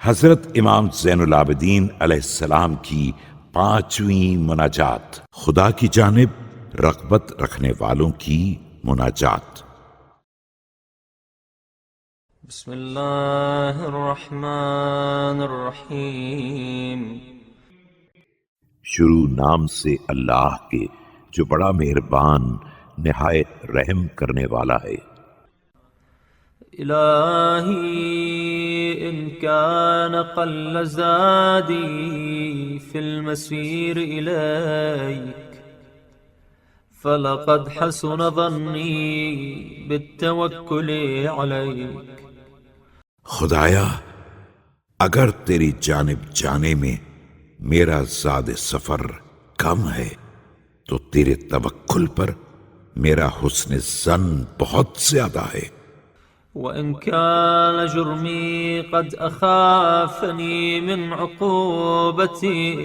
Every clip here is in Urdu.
حضرت امام زین العابدین علیہ السلام کی 5ویں مناجات، خدا کی جانب رغبت رکھنے والوں کی مناجات۔ بسم اللہ الرحمن الرحیم۔ شروع نام سے اللہ کے جو بڑا مہربان نہایت رحم کرنے والا ہے۔ الہی ان کان قل زادی فی المسیر الیک فلقد حسن ظنی بالتوکل علیک۔ خدایا اگر تیری جانب جانے میں میرا زاد سفر کم ہے تو تیرے توکل پر میرا حسن ظن بہت زیادہ ہے۔ وإن كان جرمي قد أخافني من عقوبتك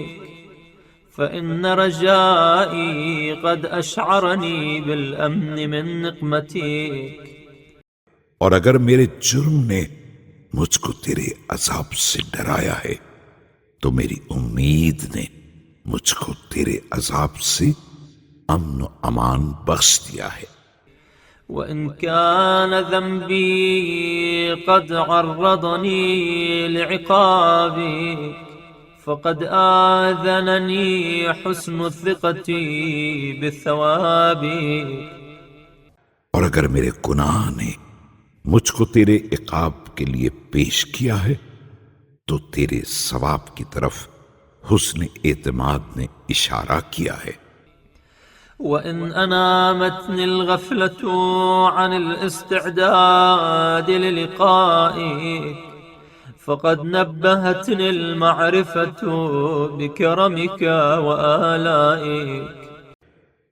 فإن رجائي قد أشعرني بالأمن من نقمتك۔ اور اگر میرے جرم نے مجھ کو تیرے عذاب سے ڈرایا ہے تو میری امید نے مجھ کو تیرے عذاب سے امن و امان بخش دیا ہے۔ وإن كان ذنبي قد عرضني لعقابك فقد آذنني حسن الثقة بثوابك۔ اور اگر میرے گناہ نے مجھ کو تیرے عقاب کے لیے پیش کیا ہے تو تیرے ثواب کی طرف حسن اعتماد نے اشارہ کیا ہے۔ وإن أنامتني الغفلة عن الاستعداد للقائك فقد نبهتني المعرفة بكرمك وآلائك۔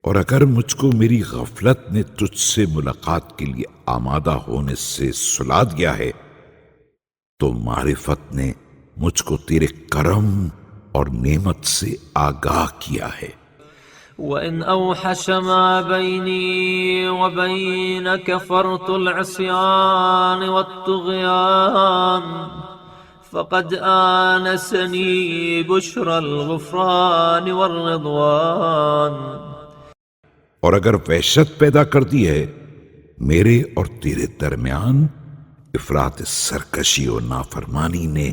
اور اگر مجھ کو میری غفلت نے تجھ سے ملاقات کے لیے آمادہ ہونے سے سلا دیا ہے تو معرفت نے مجھ کو تیرے کرم اور نعمت سے آگاہ کیا ہے۔ وإن أوحش ما بيني وبينك فرط العصيان والطغيان فقد آنسني بشرى الغفران والرضوان۔ اور اگر وحشت پیدا کر دی ہے میرے اور تیرے درمیان افراط سرکشی و نافرمانی نے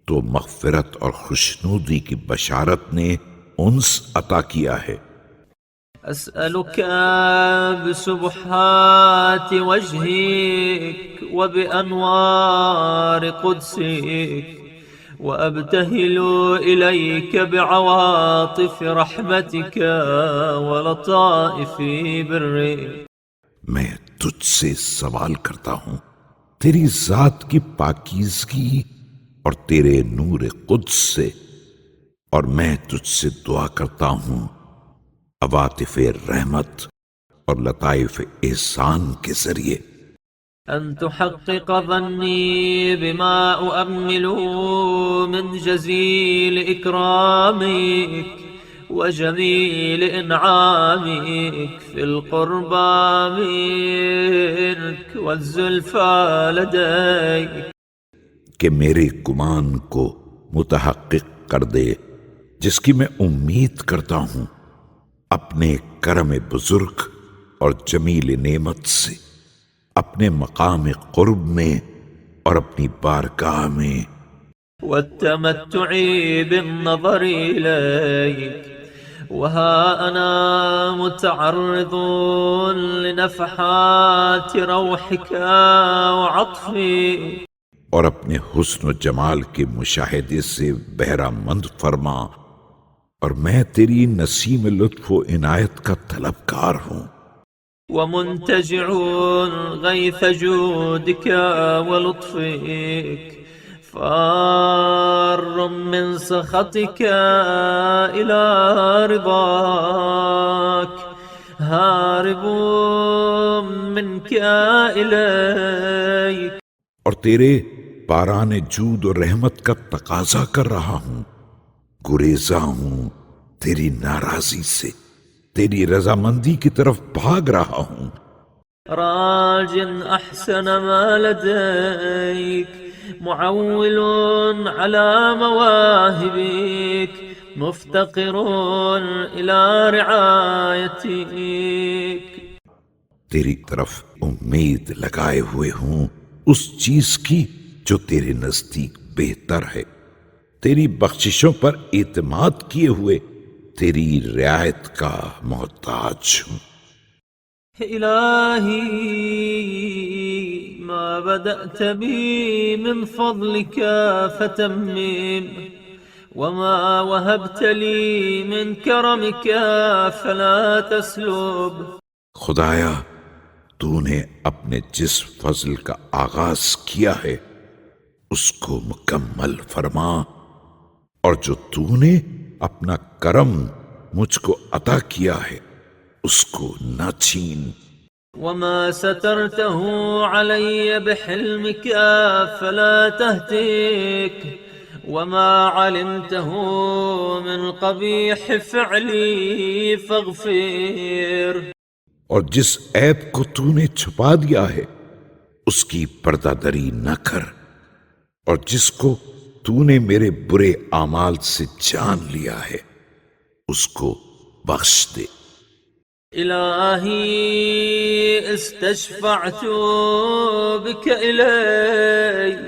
تو مغفرت اور خوشنودی کی بشارت نے انس عطا کیا ہے۔ أسألك بسبحات وجهك وبأنوار قدسك وأبتهل إليك بعواطف رحمتك ولطائف برك۔ میں تجھ سے سوال کرتا ہوں تیری ذات کی پاکیزگی اور تیرے نور قدس سے، اور میں تجھ سے دعا کرتا ہوں عواطف رحمت اور لطائف احسان کے ذریعے۔ أن تحقق ظني بما أؤمل من جزيل إكرامك وجميل إنعامك في القربى منك والزلفى لديك۔ کہ میرے گمان کو متحقق کر دے جس کی میں امید کرتا ہوں اپنے کرم بزرگ اور جمیل نعمت سے، اپنے مقام قرب میں اور اپنی بارگاہ میں۔ والتمتع بالنظر إليك وها أنا متعرض لنفحات روحك وعطفك۔ اور اپنے حسن و جمال کے مشاہدے سے بہرہ مند فرما، اور میں تیری نسیم لطف و عنایت کا طلبگار ہوں۔ ومنتجع غيث جودك ولطفك فار من سخطك إلى رضاك هارب منك إليك۔ اور تیرے باران جود و رحمت کا تقاضا کر رہا ہوں، گریزاں ہوں تیری ناراضی سے، تیری رضامندی کی طرف بھاگ رہا ہوں۔ راج أحسن ما لديك معول على مواهبك مفتقر إلى رعايتك. تیری طرف امید لگائے ہوئے ہوں اس چیز کی جو تیرے نزدیک بہتر ہے، تیری بخششوں پر اعتماد کیے ہوئے تیری رعایت کا محتاج ہوں. إلهي ما بدأت بي من فضلك فتمم، وما وهبت لي من كرمك فلا تسلب. خدایا، تو نے اپنے جس فضل کا آغاز کیا ہے اس کو مکمل فرما، اور جو تو نے اپنا کرم مجھ کو عطا کیا ہے اس کو نہ چھین. وما سترته علي بحلمك فلا تهتك، وما علمته من قبيح فعلي فاغفر. اور جس عیب کو تو نے چھپا دیا ہے اس کی پردہ دری نہ کر، اور جس کو تو نے میرے برے اعمال سے جان لیا ہے اس کو بخش دے. إلهي استشفعت بك إليك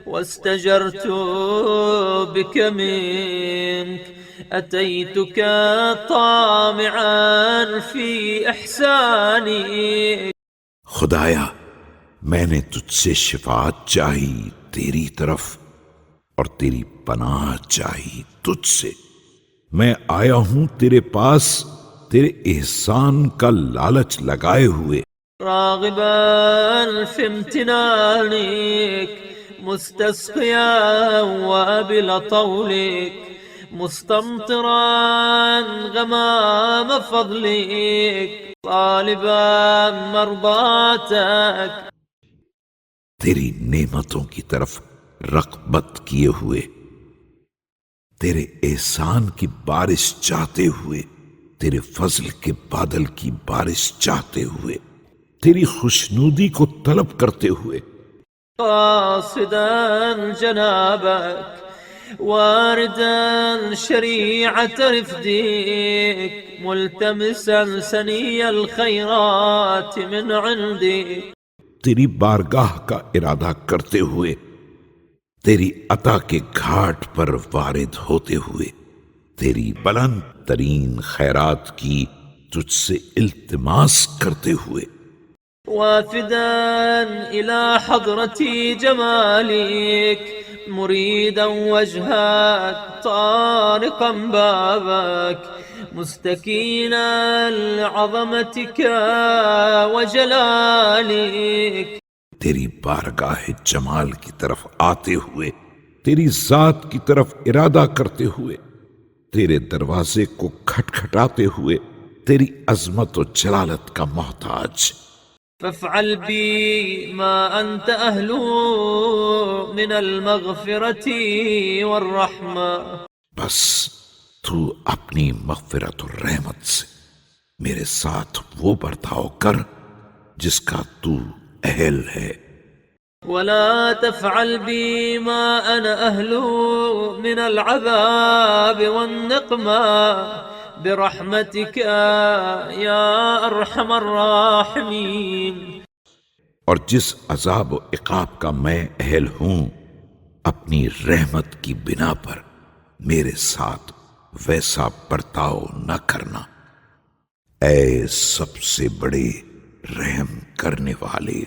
واستجرت بك منك، أتيتك طامعا في إحسانك. خدایا، میں نے تجھ سے شفاعت چاہی تیری طرف، اور تیری پناہ چاہی تجھ سے. میں آیا ہوں تیرے پاس تیرے احسان کا لالچ لگائے ہوئے، راغبا في امتنانك مستسقيا وابل طولك مستمطرا غمام فضلك طالبا مرضاتك. تیری نعمتوں کی طرف رغبت کیے ہوئے، تیرے احسان کی بارش چاہتے ہوئے، تیرے فضل کے بادل کی بارش چاہتے ہوئے، تیری خوشنودی کو طلب کرتے ہوئے. قاصدا جنابك واردا شريعة رفدك ملتمسا سني الخيرات من عندك. تیری بارگاہ کا ارادہ کرتے ہوئے، تیری عطا کے گھاٹ پر وارد ہوتے ہوئے، تیری بلند ترین خیرات کی تجھ سے التماس کرتے ہوئے. وافدا إلى حضرة جمالك مريدا وجهك طارقا بابك مستكينا لعظمتك وجلالك. تیری بارگاہ جمال کی طرف آتے ہوئے، تیری ذات کی طرف ارادہ کرتے ہوئے، تیرے دروازے کو کھٹکھٹاتے ہوئے، تیری عظمت و جلالت کا محتاج. فافعل بي ما أنت أهله من المغفرة والرحمة. بس تو اپنی مغفرت و رحمت سے میرے ساتھ وہ برتاؤ کر جس کا تو اہل ہے. ولا تفعل بي ما أنا أهله من العذاب والنقمة برحمتك يا أرحم الراحمين. اور جس عذاب و عقاب کا میں اہل ہوں اپنی رحمت کی بنا پر میرے ساتھ ویسا برتاؤ نہ کرنا، اے سب سے بڑے رحم کرنے والے.